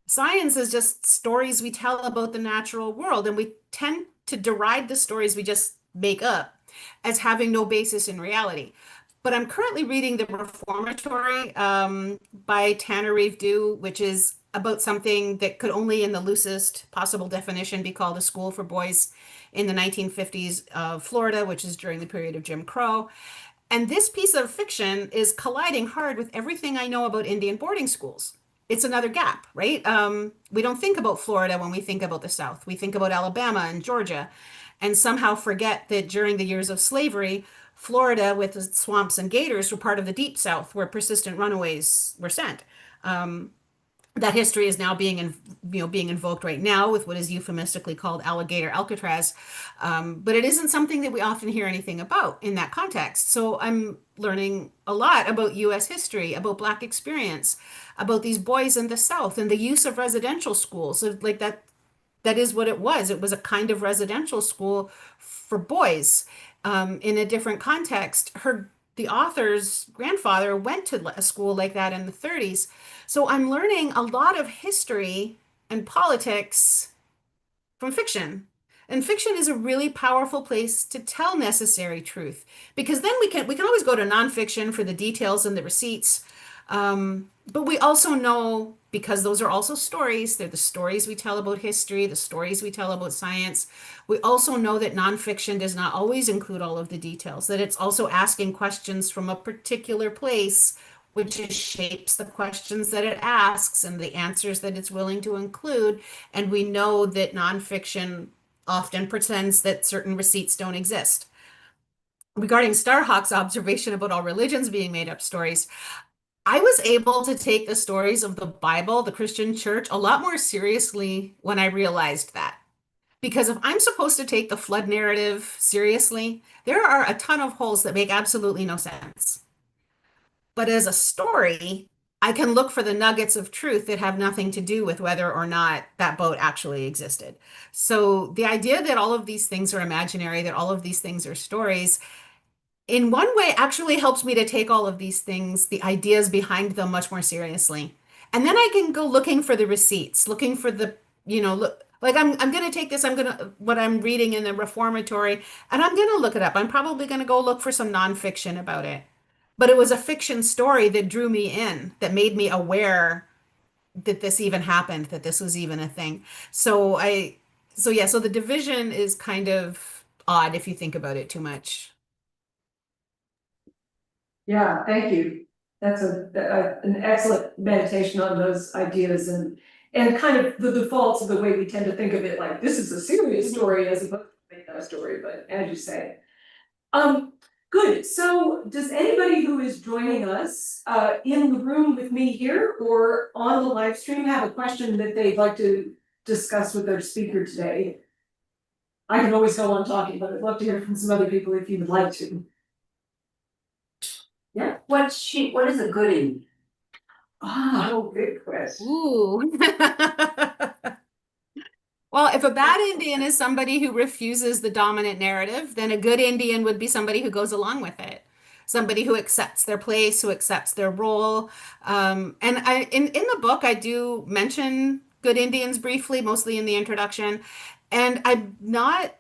Science is just stories we tell about the natural world, and we tend to deride the stories we just make up as having no basis in reality. But I'm currently reading The Reformatory by Tanner Reeve Dew, which is about something that could only, in the loosest possible definition, be called a school for boys in the 1950s of Florida, which is during the period of Jim Crow. And this piece of fiction is colliding hard with everything I know about Indian boarding schools. It's another gap, right? We don't think about Florida when we think about the South. We think about Alabama and Georgia, and somehow forget that during the years of slavery, Florida, with the swamps and gators, were part of the Deep South, where persistent runaways were sent. That history is now being invoked right now with what is euphemistically called alligator Alcatraz, but it isn't something that we often hear anything about in that context. So I'm learning a lot about U.S. history, about Black experience, about these boys in the South, and the use of residential schools. So like that is what it was. It was a kind of residential school for boys, in a different context. The author's grandfather went to a school like that in the 30s. So I'm learning a lot of history and politics from fiction. And fiction is a really powerful place to tell necessary truth, because then we can always go to nonfiction for the details and the receipts. But we also know, because those are also stories, they're the stories we tell about history, the stories we tell about science. We also know that nonfiction does not always include all of the details, that it's also asking questions from a particular place, which shapes the questions that it asks and the answers that it's willing to include. And we know that nonfiction often pretends that certain receipts don't exist. Regarding Starhawk's observation about all religions being made up stories, I was able to take the stories of the Bible, the Christian church, a lot more seriously when I realized that. Because if I'm supposed to take the flood narrative seriously, there are a ton of holes that make absolutely no sense. But as a story, I can look for the nuggets of truth that have nothing to do with whether or not that boat actually existed. So the idea that all of these things are imaginary, that all of these things are stories, in one way actually helps me to take all of these things, the ideas behind them, much more seriously. And then I can go looking for the receipts, looking for the, look, like I'm gonna take this, I'm gonna what I'm reading in the reformatory, and I'm gonna look it up. I'm probably gonna go look for some nonfiction about it. But it was a fiction story that drew me in, that made me aware that this even happened, that this was even a thing. So so the division is kind of odd if you think about it too much. Yeah, thank you. That's an excellent meditation on those ideas and kind of the defaults of the way we tend to think of it, like this is a serious story as opposed to a made-up story, but as you say. Good. So does anybody who is joining us in the room with me here or on the live stream have a question that they'd like to discuss with their speaker today? I can always go on talking, but I'd love to hear from some other people if you would like to. Yeah. What is a goodie? Oh, good question. Ooh. Well, if a bad Indian is somebody who refuses the dominant narrative, then a good Indian would be somebody who goes along with it. Somebody who accepts their place, who accepts their role. And in the book, I do mention good Indians briefly, mostly in the introduction. And I'm not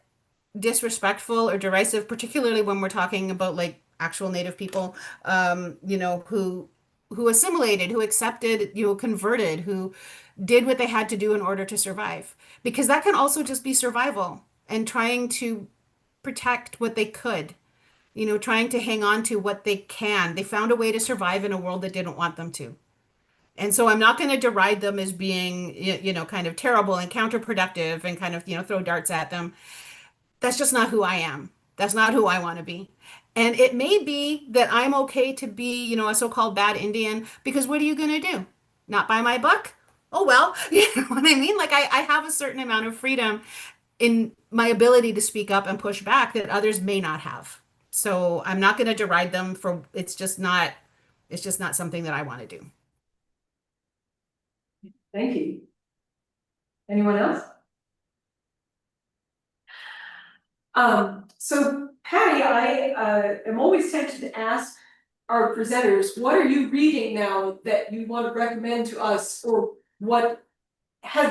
disrespectful or derisive, particularly when we're talking about like actual Native people, who assimilated, who accepted, converted, who did what they had to do in order to survive. Because that can also just be survival and trying to protect what they could, trying to hang on to what they can. They found a way to survive in a world that didn't want them to. And so I'm not going to deride them as being, kind of terrible and counterproductive and kind of, throw darts at them. That's just not who I am. That's not who I want to be. And it may be that I'm okay to be, a so-called bad Indian because what are you going to do? Not buy my book? Oh, well, you know what I mean? Like I have a certain amount of freedom in my ability to speak up and push back that others may not have. So I'm not going to deride them for it's just not something that I want to do. Thank you. Anyone else? So Patty, I am always tempted to ask our presenters, what are you reading now that you want to recommend to us, or what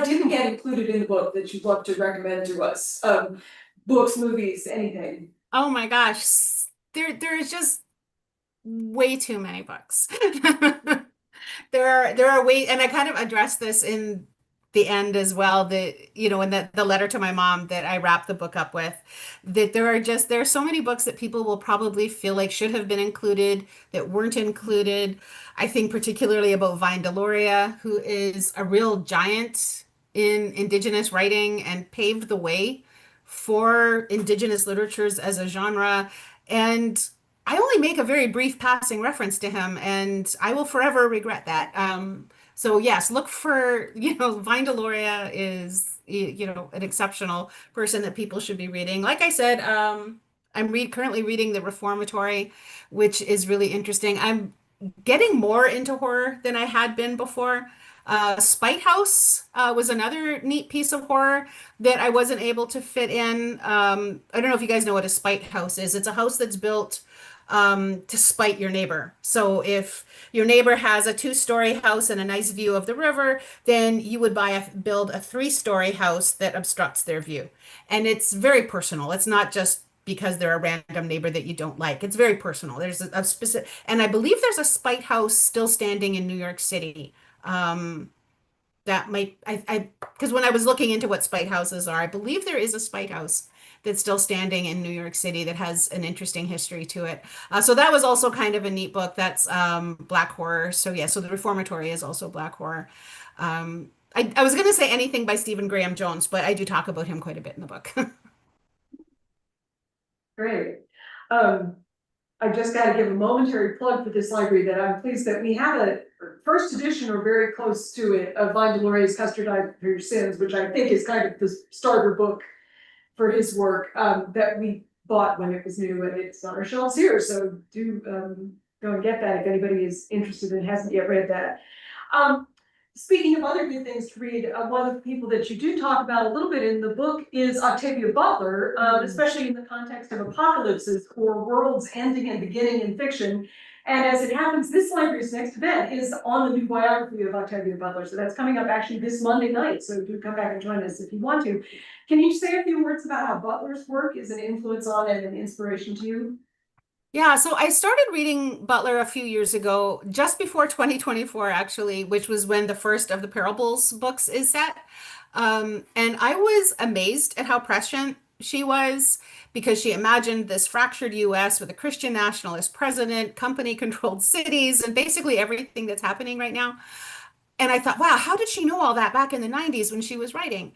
didn't get included in the book that you'd love to recommend to us? Books, movies, anything. Oh my gosh, there's just way too many books. There are ways, and I kind of addressed this in the end as well, that in the letter to my mom that I wrapped the book up with, that there are so many books that people will probably feel like should have been included that weren't included. I think particularly about Vine Deloria, who is a real giant in Indigenous writing and paved the way for Indigenous literatures as a genre. And I only make a very brief passing reference to him, and I will forever regret that. So yes, look for, Vine Deloria is, an exceptional person that people should be reading. Like I said, I'm currently reading The Reformatory, which is really interesting. I'm getting more into horror than I had been before. Spite House was another neat piece of horror that I wasn't able to fit in. I don't know if you guys know what a spite house is. It's a house that's built to spite your neighbor. So if your neighbor has a two-story house and a nice view of the river, then you would build a three-story house that obstructs their view. And it's very personal. It's not just because they're a random neighbor that you don't like. It's very personal. There's a specific, and I believe there's a spite house still standing in New York City. That might, because when I was looking into what spite houses are, I believe there is a spite house that's still standing in New York City that has an interesting history to it. So that was also kind of a neat book. That's Black horror. So yeah, so The Reformatory is also Black horror. I was going to say anything by Stephen Graham Jones, but I do talk about him quite a bit in the book. Great. Um, I just got to give a momentary plug for this library that I'm pleased that we have a first edition or very close to it of Vine Delore's Custard Eye for Your Sins, which I think is kind of the starter book for his work, that we bought when it was new, and it's on our shelves here. So do go and get that if anybody is interested and hasn't yet read that. Um, Speaking of other good things to read, one of the people that you do talk about a little bit in the book is Octavia Butler, especially in the context of apocalypses or worlds ending and beginning in fiction. And as it happens, this library's next event is on the new biography of Octavia Butler. So that's coming up actually this Monday night. So do come back and join us if you want to. Can you say a few words about how Butler's work is an influence on and an inspiration to you? Yeah, so I started reading Butler a few years ago, just before 2024, actually, which was when the first of the Parables books is set. And I was amazed at how prescient she was because she imagined this fractured US with a Christian nationalist president, company-controlled cities, and basically everything that's happening right now. And I thought, wow, how did she know all that back in the 90s when she was writing?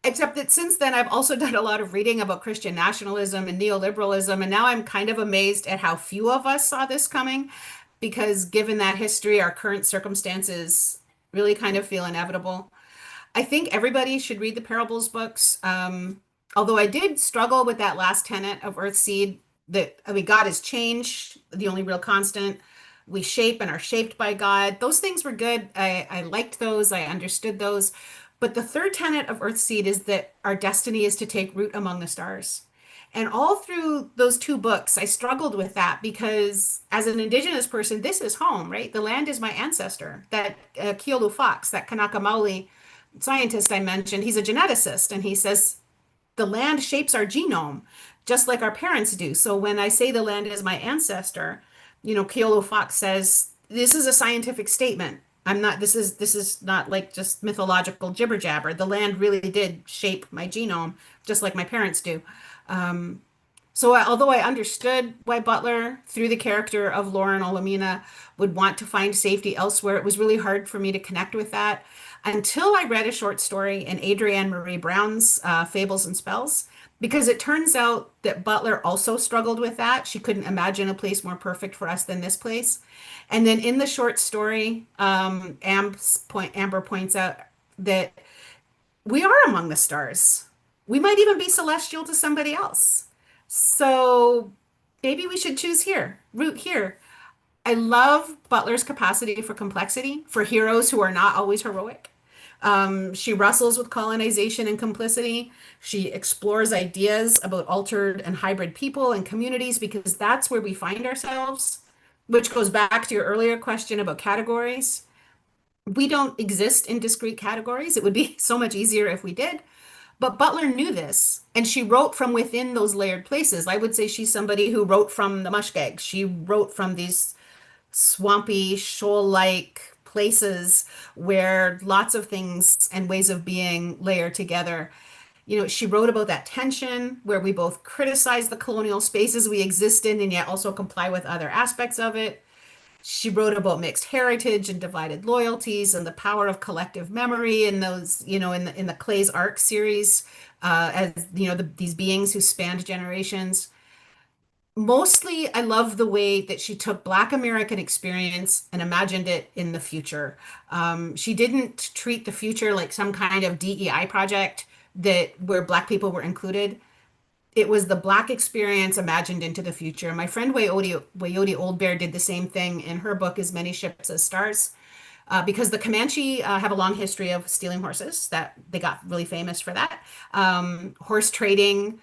Except that since then, I've also done a lot of reading about Christian nationalism and neoliberalism, and now I'm kind of amazed at how few of us saw this coming, because given that history, our current circumstances really kind of feel inevitable. I think everybody should read the Parables books. Although I did struggle with that last tenet of Earthseed, that I mean, God has changed, the only real constant. We shape and are shaped by God. Those things were good. I liked those. I understood those. But the third tenet of Earthseed is that our destiny is to take root among the stars. And all through those two books, I struggled with that because as an Indigenous person, this is home, right? The land is my ancestor. That Keolu Fox, that Kanaka Maoli scientist I mentioned, he's a geneticist, and he says the land shapes our genome just like our parents do. So when I say the land is my ancestor, Keolu Fox says this is a scientific statement. I'm not, this is not like just mythological jibber jabber. The land really did shape my genome just like my parents do. Although I understood why Butler, through the character of Lauren Olamina, would want to find safety elsewhere, it was really hard for me to connect with that until I read a short story in Adrienne Marie Brown's Fables and Spells, because it turns out that Butler also struggled with that. She couldn't imagine a place more perfect for us than this place. And then in the short story, Amber points out that we are among the stars. We might even be celestial to somebody else. So maybe we should choose here, root here. I love Butler's capacity for complexity, for heroes who are not always heroic. She wrestles with colonization and complicity. She explores ideas about altered and hybrid people and communities because that's where we find ourselves, which goes back to your earlier question about categories. We don't exist in discrete categories. It would be so much easier if we did. But Butler knew this, and she wrote from within those layered places. I would say she's somebody who wrote from the mushkeg. She wrote from these swampy, shoal-like places where lots of things and ways of being layer together. She wrote about that tension where we both criticize the colonial spaces we exist in and yet also comply with other aspects of it. She wrote about mixed heritage and divided loyalties and the power of collective memory in those, in the Clay's Arc series, these beings who spanned generations. Mostly, I love the way that she took Black American experience and imagined it in the future. She didn't treat the future like some kind of DEI project where Black people were included. It was the Black experience imagined into the future. My friend Wayoti Oldbear did the same thing in her book, As Many Ships as Stars, because the Comanche have a long history of stealing horses. That they got really famous for that. Horse trading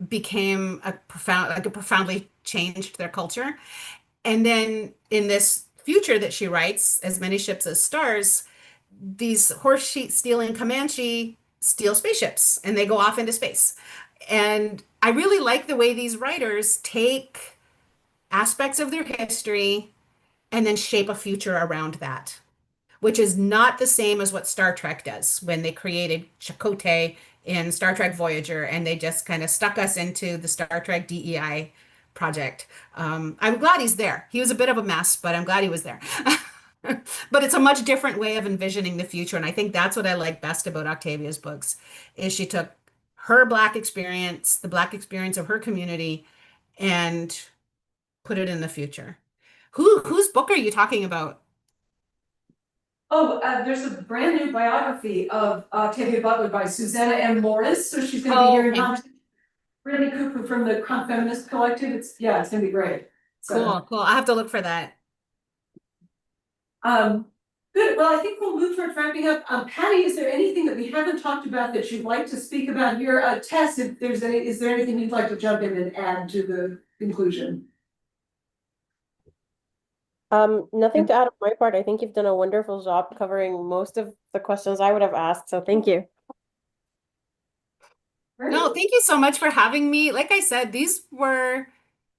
became profoundly changed their culture. And then in this future that she writes, As Many Ships as Stars, these horse stealing Comanche steal spaceships and they go off into space. And I really like the way these writers take aspects of their history and then shape a future around that, which is not the same as what Star Trek does when they created Chakotay in Star Trek Voyager and they just kind of stuck us into the Star Trek DEI project. I'm glad he's there. He was a bit of a mess, but I'm glad he was there. but it's a much different way of envisioning the future. And I think that's what I like best about Octavia's books is she took her Black experience, the Black experience of her community, and put it in the future. Whose book are you talking about? Oh, there's a brand new biography of Octavia Butler by Susanna M. Morris, so she's gonna be here in Okay. conversation. Brittany Cooper from the Feminist Collective, it's gonna be great. So, Cool. I have to look for that. good, well, I think we'll move towards wrapping up. Patty, is there anything that we haven't talked about that you'd like to speak about here? Tess, if there's is there anything you'd like to jump in and add to the conclusion? Nothing to add on my part. I think you've done a wonderful job covering most of the questions I would have asked, so thank you. No, thank you so much for having me. Like I said, these were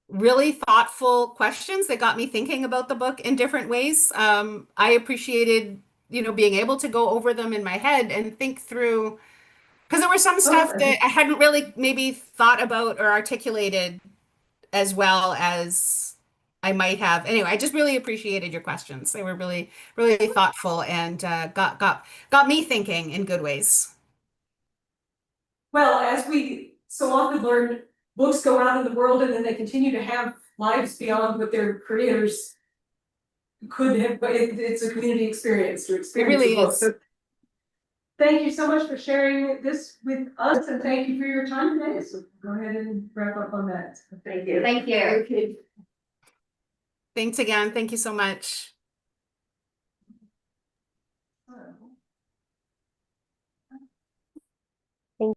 really thoughtful questions that got me thinking about the book in different ways. I appreciated, being able to go over them in my head and think through, because there was some stuff that I hadn't really maybe thought about or articulated as well as I might have. Anyway, I just really appreciated your questions. They were really, really thoughtful and got me thinking in good ways. Well, as we so often learn, books go out in the world and then they continue to have lives beyond what their creators could have, but it's a community experience to experience really a book. is. So thank you so much for sharing this with us and thank you for your time today. So go ahead and wrap up on that. Thank you. Okay. Thanks again. Thank you so much.